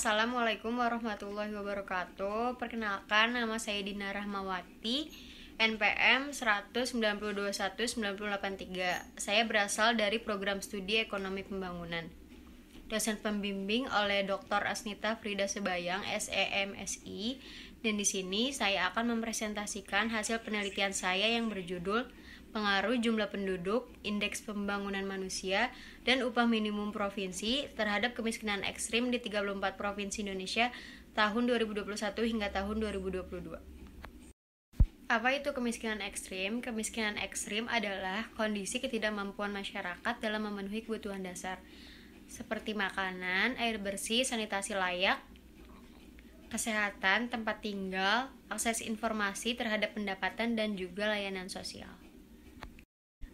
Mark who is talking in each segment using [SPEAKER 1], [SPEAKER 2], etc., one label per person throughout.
[SPEAKER 1] Assalamualaikum warahmatullahi wabarakatuh. Perkenalkan, nama saya Dina Rahmawati, NPM 1921983. Saya berasal dari program studi Ekonomi Pembangunan. Dosen pembimbing oleh Dr. Asnita Frida Sebayang, SEMSI. Dan di sini saya akan mempresentasikan hasil penelitian saya yang berjudul Pengaruh Jumlah Penduduk, Indeks Pembangunan Manusia, dan Upah Minimum Provinsi terhadap Kemiskinan Ekstrim di 34 Provinsi Indonesia tahun 2021 hingga tahun 2022. Apa itu kemiskinan ekstrim? Kemiskinan ekstrim adalah kondisi ketidakmampuan masyarakat dalam memenuhi kebutuhan dasar, seperti makanan, air bersih, sanitasi layak, kesehatan, tempat tinggal, akses informasi terhadap pendapatan, dan juga layanan sosial.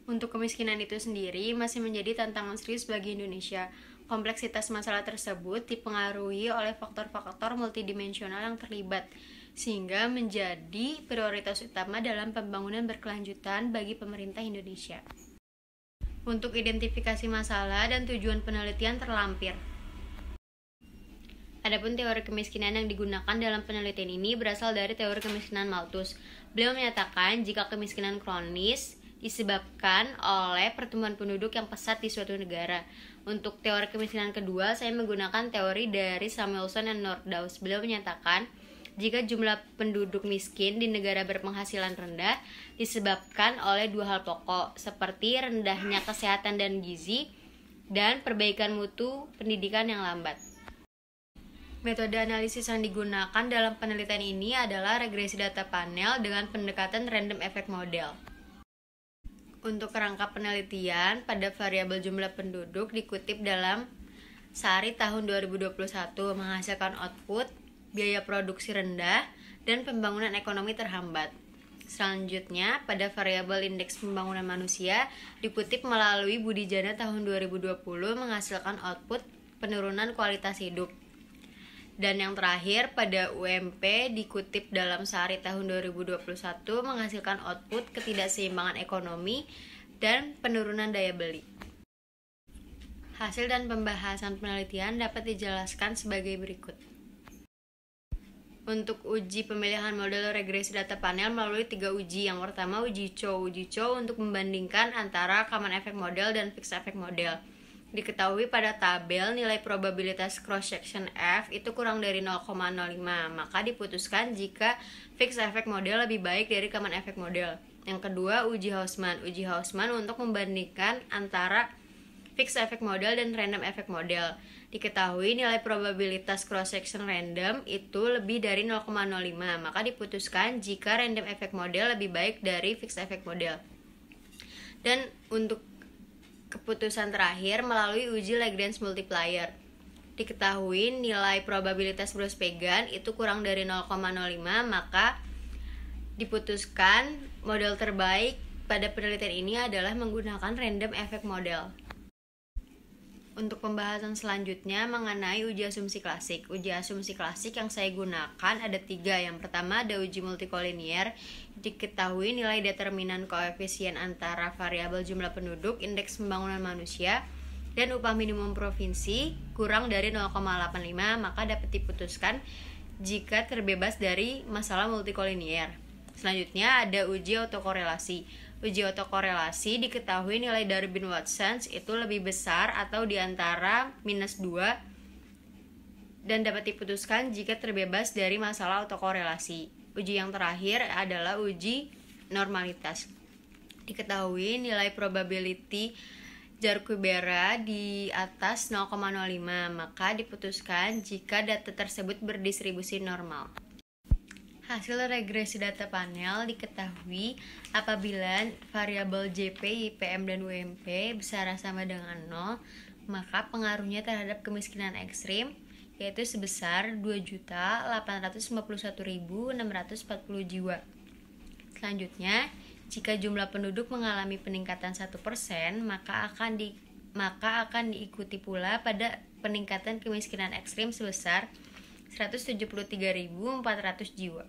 [SPEAKER 1] Untuk kemiskinan itu sendiri masih menjadi tantangan serius bagi Indonesia. Kompleksitas masalah tersebut dipengaruhi oleh faktor-faktor multidimensional yang terlibat, sehingga menjadi prioritas utama dalam pembangunan berkelanjutan bagi pemerintah Indonesia. Untuk identifikasi masalah dan tujuan penelitian terlampir. Adapun teori kemiskinan yang digunakan dalam penelitian ini berasal dari teori kemiskinan Malthus. Beliau menyatakan jika kemiskinan kronis disebabkan oleh pertumbuhan penduduk yang pesat di suatu negara. Untuk teori kemiskinan kedua, saya menggunakan teori dari Samuelson dan Nordhaus. Beliau menyatakan jika jumlah penduduk miskin di negara berpenghasilan rendah disebabkan oleh dua hal pokok, seperti rendahnya kesehatan dan gizi dan perbaikan mutu pendidikan yang lambat. Metode analisis yang digunakan dalam penelitian ini adalah regresi data panel dengan pendekatan random effect model. Untuk kerangka penelitian pada variabel jumlah penduduk dikutip dalam Sari tahun 2021 menghasilkan output, biaya produksi rendah, dan pembangunan ekonomi terhambat. Selanjutnya, pada variabel indeks pembangunan manusia dikutip melalui Budi Jana tahun 2020 menghasilkan output penurunan kualitas hidup. Dan yang terakhir, pada UMP dikutip dalam Sari tahun 2021 menghasilkan output ketidakseimbangan ekonomi dan penurunan daya beli. Hasil dan pembahasan penelitian dapat dijelaskan sebagai berikut. Untuk uji pemilihan model regresi data panel melalui 3 uji. Yang pertama uji Chow. Uji Chow untuk membandingkan antara common effect model dan fixed effect model. Diketahui pada tabel nilai probabilitas cross section F itu kurang dari 0,05, maka diputuskan jika fixed effect model lebih baik dari common effect model. Yang kedua uji Hausman. Uji Hausman untuk membandingkan antara fixed effect model dan random effect model. Diketahui nilai probabilitas cross section random itu lebih dari 0,05, maka diputuskan jika random effect model lebih baik dari fixed effect model. Dan untuk keputusan terakhir melalui uji Lagrange multiplier. Diketahui nilai probabilitas Gross-Pegan itu kurang dari 0,05, maka diputuskan model terbaik pada penelitian ini adalah menggunakan random effect model. Untuk pembahasan selanjutnya mengenai uji asumsi klasik. Uji asumsi klasik yang saya gunakan ada 3. Yang pertama ada uji multikolinier. Diketahui nilai determinan koefisien antara variabel jumlah penduduk, indeks pembangunan manusia, dan upah minimum provinsi kurang dari 0,85, maka dapat diputuskan jika terbebas dari masalah multikolinier. Selanjutnya ada uji autokorelasi. Uji autokorelasi diketahui nilai Darwin-Watson itu lebih besar atau di antara -2 dan dapat diputuskan jika terbebas dari masalah autokorelasi. Uji yang terakhir adalah uji normalitas. Diketahui nilai probability Jarque-Bera di atas 0,05, maka diputuskan jika data tersebut berdistribusi normal. Hasil regresi data panel diketahui apabila variabel JP, IPM, dan UMP besar sama dengan 0, maka pengaruhnya terhadap kemiskinan ekstrim yaitu sebesar 2.851.640 jiwa. Selanjutnya, jika jumlah penduduk mengalami peningkatan 1%, maka akan diikuti pula pada peningkatan kemiskinan ekstrim sebesar 173.400 jiwa.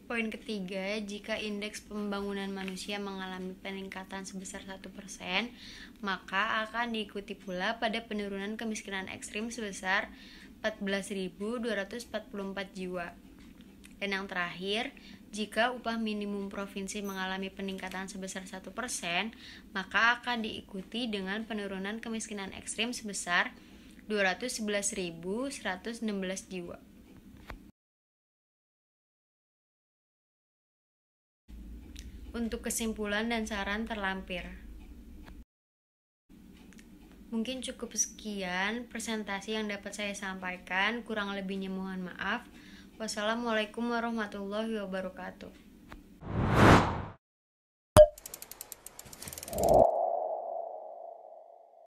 [SPEAKER 1] Poin ketiga, jika indeks pembangunan manusia mengalami peningkatan sebesar 1%, maka akan diikuti pula pada penurunan kemiskinan ekstrim sebesar 14.244 jiwa. Dan yang terakhir, jika upah minimum provinsi mengalami peningkatan sebesar 1%, maka akan diikuti dengan penurunan kemiskinan ekstrim sebesar 211.116 jiwa. Untuk kesimpulan dan saran terlampir, mungkin cukup sekian presentasi yang dapat saya sampaikan. Kurang lebihnya mohon maaf. Wassalamualaikum warahmatullahi wabarakatuh.